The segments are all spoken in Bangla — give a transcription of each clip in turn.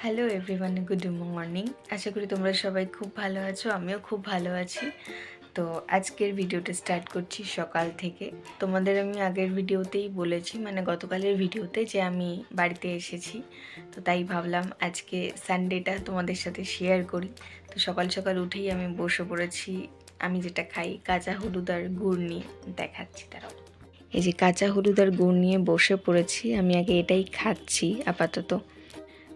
Hello everyone, good morning. আশা করি তোমরা সবাই খুব ভালো আছো, আমিও খুব ভালো আছি। তো আজকের ভিডিওটা স্টার্ট করছি সকাল থেকে। তোমাদের আমি আগের ভিডিওতেই বলেছি, মানে গতকালের ভিডিওতে, যে আমি বাড়িতে এসেছি। তো তাই ভাবলাম আজকে সানডেটা তোমাদের সাথে শেয়ার করি। তো সকাল সকাল উঠেই আমি বসে পড়েছি। আমি যেটা খাই, কাঁচা হলুদ আর গুড় নিয়ে দেখাচ্ছি তারাও। এই যে কাঁচা হলুদ আর গুড় নিয়ে বসে পড়েছি, আমি আগে এটাই খাচ্ছি আপাতত।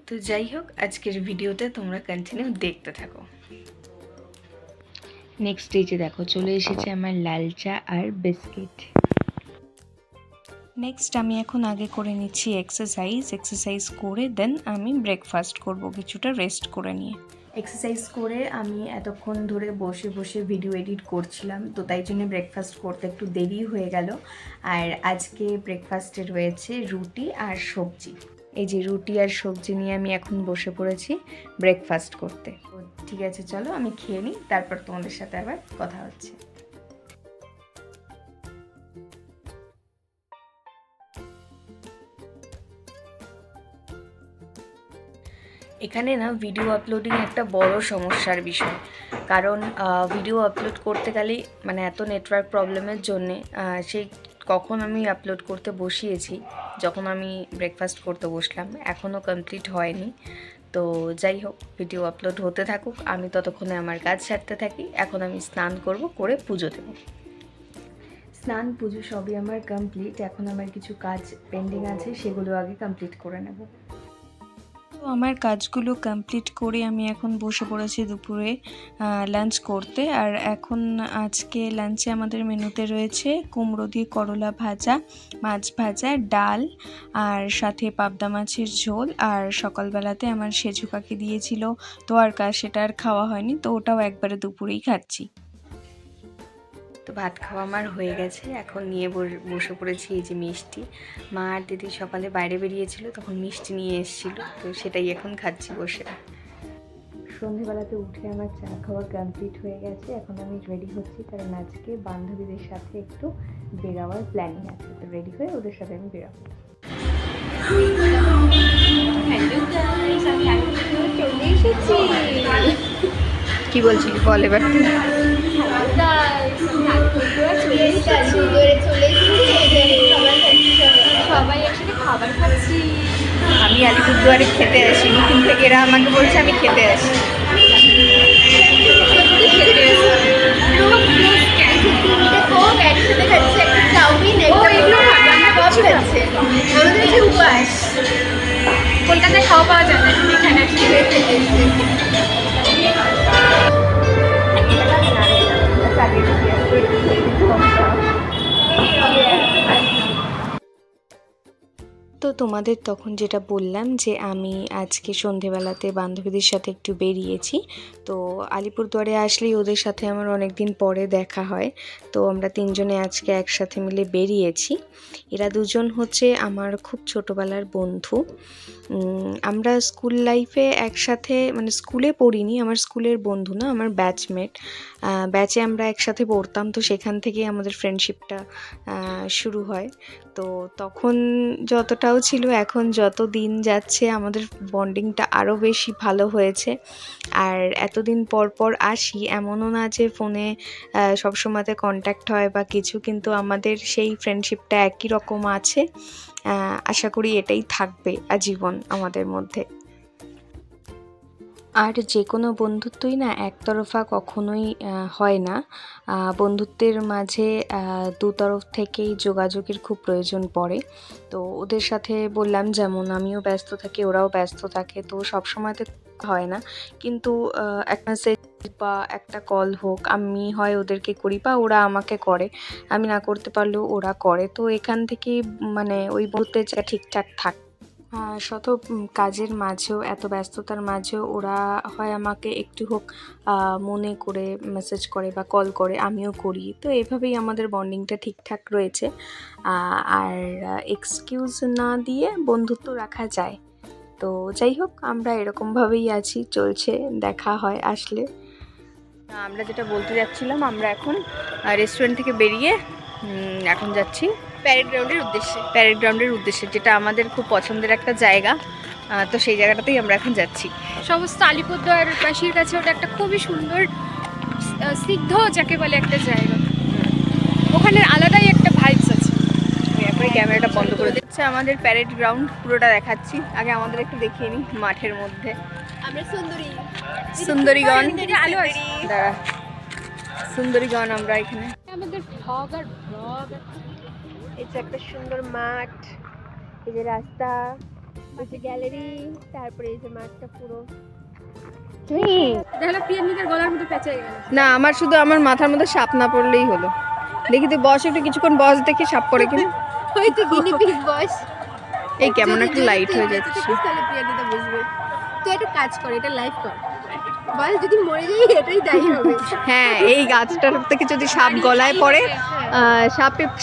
তো যাই হোক, আজকের ভিডিওতে তোমরা কন্টিনিউ দেখতে থাকো। নেক্সট স্টেজে দেখো চলে এসেছে আমার লাল চা আর বিস্কিট। নেক্সট আমি এখন আগে করে নিচ্ছি এক্সারসাইজ করে দেন আমি ব্রেকফাস্ট করব, কিছুটা রেস্ট করে নিয়ে। এক্সারসাইজ করে আমি এতক্ষণ ধরে বসে বসে ভিডিও এডিট করছিলাম, তো তাই জন্য ব্রেকফাস্ট করতে একটু দেরি হয়ে গেল। আর আজকে ব্রেকফাস্টে রয়েছে রুটি আর সবজি। এই যে রুটি আর সবজি নিয়ে আমি এখন বসে পড়েছি ব্রেকফাস্ট করতে। তো ঠিক আছে, চলো আমি খেয়ে নিই, তারপর তোমাদের সাথে আবার কথা হচ্ছে। এখানে না ভিডিও আপলোডিং একটা বড় সমস্যার বিষয়, কারণ ভিডিও আপলোড করতে গেলে মানে এত নেটওয়ার্ক প্রবলেমের জন্যে সেই কখন আমি আপলোড করতে বসিয়েছি, যখন আমি ব্রেকফাস্ট করতে বসলাম এখনও কমপ্লিট হয়নি। তো যাই হোক, ভিডিও আপলোড হতে থাকুক, আমি ততক্ষণে আমার কাজ সারতে থাকি। এখন আমি স্নান করব, করে পুজো দেব। স্নান পুজো সবই আমার কমপ্লিট, এখন আমার কিছু কাজ পেন্ডিং আছে, সেগুলো আগে কমপ্লিট করে নেব। তো আমার কাজগুলো কমপ্লিট করে আমি এখন বসে পড়েছি দুপুরে লাঞ্চ করতে। আর এখন আজকে লাঞ্চে আমাদের মেনুতে রয়েছে কুমড়ো দিয়ে করলা ভাজা, মাছ ভাজা, ডাল, আর সাথে পাবদা মাছের ঝোল। আর সকালবেলাতে আমার সেজু কাকি দিয়েছিল তো আর সেটা আর খাওয়া হয়নি, তো ওটাও একবারে দুপুরেই খাচ্ছি। তো ভাত খাওয়া আমার হয়ে গেছে, এখন নিয়ে বসে পড়েছি এই যে মিষ্টি। মা আর দিদি সকালে বাইরে বেরিয়েছিল, তখন মিষ্টি নিয়ে এসেছিল, তো সেটাই এখন খাচ্ছি বসে। সন্ধেবেলাতে উঠে আমার চা খাওয়া কমপ্লিট হয়ে গেছে, এখন আমি রেডি হচ্ছি, কারণ আজকে বান্ধবীদের সাথে একটু বেরাবার প্ল্যানিং আছে। তো রেডি হয়ে ওদের সাথে আমি বেরাবো। চলে এসেছি। কি বলছিলি বল এবার। সবাই একসাথে খাবার খাচ্ছি। আমি আলিপুরদুয়ারে খেতে আসি, নতুন থেকে এরা আমাকে বলছে আমি খেতে আসি। কলকাতায় খাওয়া পাওয়া যায় না, এখানে তো তোমাদের তখন যেটা বললাম যে আমি আজকে সন্ধেবেলাতে বান্ধবীদের সাথে একটু বেরিয়েছি। তো আলিপুরদুয়ারে আসলেই ওদের সাথে আমার অনেক দিন পরে দেখা হয়, তো আমরা তিনজনে আজকে একসাথে মিলে বেরিয়েছি। এরা দুজন হচ্ছে আমার খুব ছোটোবেলার বন্ধু। আমরা স্কুল লাইফে একসাথে, মানে স্কুলে পড়িনি, আমার স্কুলের বন্ধু না, আমার ব্যাচমেট, ব্যাচে আমরা একসাথে পড়তাম, তো সেখান থেকেই আমাদের ফ্রেন্ডশিপটা শুরু হয়। তো তখন যতটাও ছিল, এখন যত দিন যাচ্ছে আমাদের বন্ডিংটা আরও বেশি ভালো হয়েছে। আর এতদিন পর পর আসি, এমনও না যে ফোনে সবসময়তে কন্ট্যাক্ট হয় বা কিছু, কিন্তু আমাদের সেই ফ্রেন্ডশিপটা একই রকম আছে। আশা করি এটাই থাকবে আজীবন আমাদের মধ্যে। আর যে কোনো বন্ধুত্বই না একতরফা কখনোই হয় না, বন্ধুত্বের মাঝে দু তরফ থেকেই যোগাযোগের খুব প্রয়োজন পড়ে। তো ওদের সাথে বললাম, যেমন আমিও ব্যস্ত থাকি, ওরাও ব্যস্ত থাকে, তো সবসময়তে হয় না, কিন্তু একটা মেসেজ বা একটা কল হোক, আমি হয় ওদেরকে করি বা ওরা আমাকে করে, আমি না করতে পারলেও ওরা করে, তো এখান থেকেই মানে ওই বন্ধুত্বের ঠিকঠাক থাকে। শত কাজের মাঝেও, এত ব্যস্ততার মাঝেও ওরা হয় আমাকে একটু হোক মনে করে মেসেজ করে বা কল করে, আমিও করি, তো এভাবেই আমাদের বন্ডিংটা ঠিকঠাক রয়েছে। আর এক্সকিউজ না দিয়ে বন্ধুত্ব রাখা যায়। তো যাই হোক, আমরা এরকমভাবেই আছি, চলছে, দেখা হয় আসলে। আমরা যেটা বলতে যাচ্ছিলাম, আমরা এখন রেস্টুরেন্ট থেকে বেরিয়ে এখন যাচ্ছি প্যারেড গ্রাউন্ডের উদ্দেশ্যে, যেটা আমাদের খুব পছন্দের একটা জায়গা। তো সেই জায়গাটাতেই আমরা এখন যাচ্ছি। সমস্ত আলিপুরদুয়ারবাসীর কাছে ওটা একটা খুবই সুন্দর সিদ্ধ যাকে বলে একটা জায়গা, ওখানে আলাদাই একটা ভাইবস আছে। এরপরে ক্যামেরাটা বন্ধ করে দিচ্ছে। আমাদের প্যারেড গ্রাউন্ড পুরোটা দেখাচ্ছি, আগে আমাদের একটু দেখিয়ে নিই। মাঠের মধ্যে আমরা সুন্দরীগণ, আলো আছে। দাঁড়া, সুন্দরীগণ আমরা এখানে। আমাদের ভ্লগ এই যে একটা সুন্দর মাঠ, এই যে রাস্তা, এই যে গ্যালারি, তারপরে এই যে মাঠটা পুরো। দেখলো প্রিয়াঙ্কিকার গলার মধ্যে পেঁচাই গেল। না, আমার শুধু আমার মাথার মধ্যে সাপ না পড়লেই হলো। দেখি তুই বস, একটু কিছুক্ষণ বস, দেখি সাপ পড়ে কিনা। হয়তো গিনিপিগ বস। এই কেমন একটা লাইট হয়ে যাচ্ছে। তাহলে প্রিয়াঙ্কিকা বুঝবে। তুই একটা কাজ কর, এটা লাইভ কর, বল যদি মরে যাই এটাই দায়ী হবে। হ্যাঁ, এই গাছটার থেকে যদি সাপ গলায় পড়ে,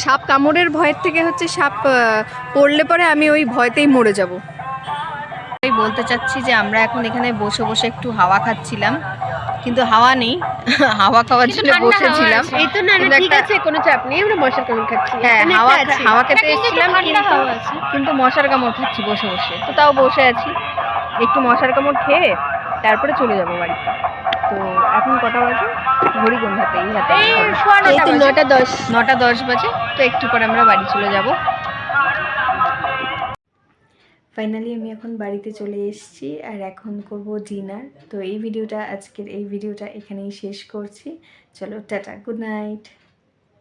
সাপ কামড়ের ভয়ের থেকে হচ্ছে সাপ পড়লে পরে আমি ওই ভয়তেই মরে যাব। আমি বলতে চাচ্ছি যে আমরা এখন এখানে বসে বসে একটু হাওয়া খাচ্ছিলাম, কিন্তু হাওয়া নেই। হাওয়া খাওয়ার জন্য বসেছিলাম। এই তো না কিন্তু ঠিক একটা- আছে, কোনো চাপ নেই, আমরা মশার কামড় খাচ্ছি। হ্যাঁ, এখানে হাওয়া একটা আছে। হাওয়া খেতে এটা কিন্তু এসেছিলাম, ঠান্ডা হাওয়া আছে। কিন্তু মশার কামড় খাচ্ছি বসে বসে। তো তাও বসে আছি, একটু মশার কামড় খেয়ে তারপরে চলে যাবো বাড়িতে। তো এখন কটা বাজে? ঘড়ি কোন হাতে? এই হাতে। এই সোয়া নটা এই তো বাজে। 9:10 বাজে। তো একটু পরে আমরা বাড়ি চলে যাব। ফাইনালি আমি এখন বাড়িতে চলে এসেছি, আর এখন করব ডিনার। তো এই ভিডিওটা এখানেই শেষ করছি। চলো, টাটা, গুড নাইট।